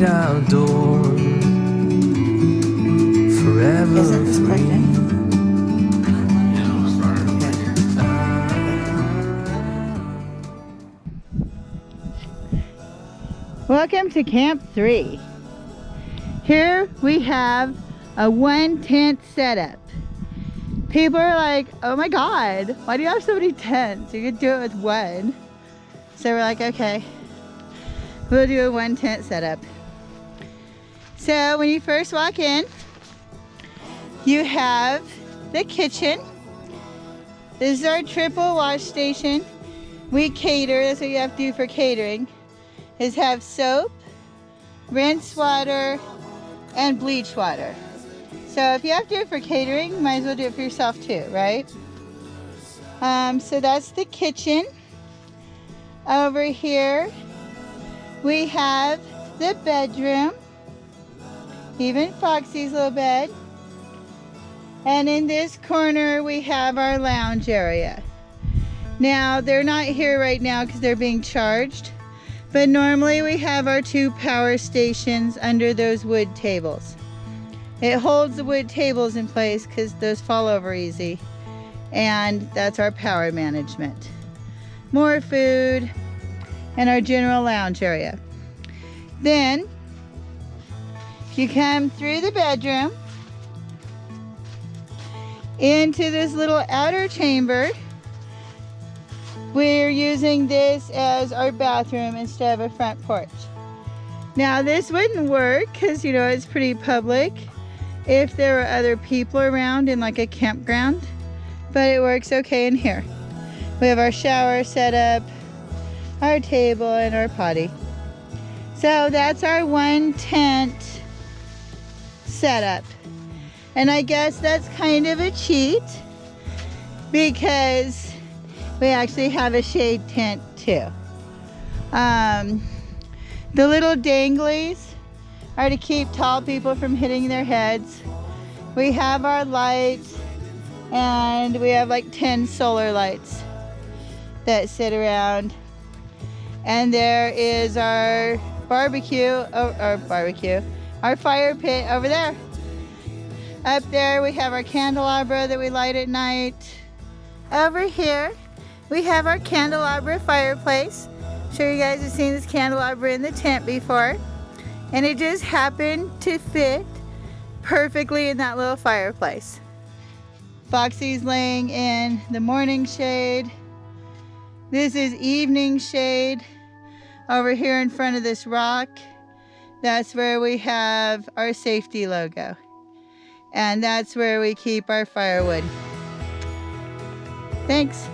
great outdoors, forever Isn't this plugged free. in? Welcome to Camp 3. Here we have a 1-tent setup. People are like, oh my God, why do you have so many tents? You could do it with one. So we're like, okay, we'll do a 1-tent setup. So when you first walk in, you have the kitchen. This is our triple wash station. We cater, that's what you have to do for catering, is have soap, rinse water, and bleach water. So if you have to do it for catering, you might as well do it for yourself too, right? So that's the kitchen. Over here, we have the bedroom, even Foxy's little bed. And in this corner, we have our lounge area. Now, they're not here right now because they're being charged, but normally we have our 2 power stations under those wood tables. It holds the wood tables in place because those fall over easy. And that's our power management. More food and our general lounge area. Then you come through the bedroom into this little outer chamber. We're using this as our bathroom instead of a front porch. Now this wouldn't work because, you know, it's pretty public if there were other people around in like a campground, but it works okay in here. We have our shower set up, our table, and our potty. So that's our 1-tent setup. And I guess that's kind of a cheat because we actually have a shade tent too. The little danglies are to keep tall people from hitting their heads. We have our lights, and we have like 10 solar lights that sit around. And there is our our fire pit over there. Up there we have our candelabra that we light at night. Over here we have our candelabra fireplace. I'm sure you guys have seen this candelabra in the tent before. And it just happened to fit perfectly in that little fireplace. Foxy's laying in the morning shade. This is evening shade over here in front of this rock. That's where we have our safety logo. And that's where we keep our firewood. Thanks.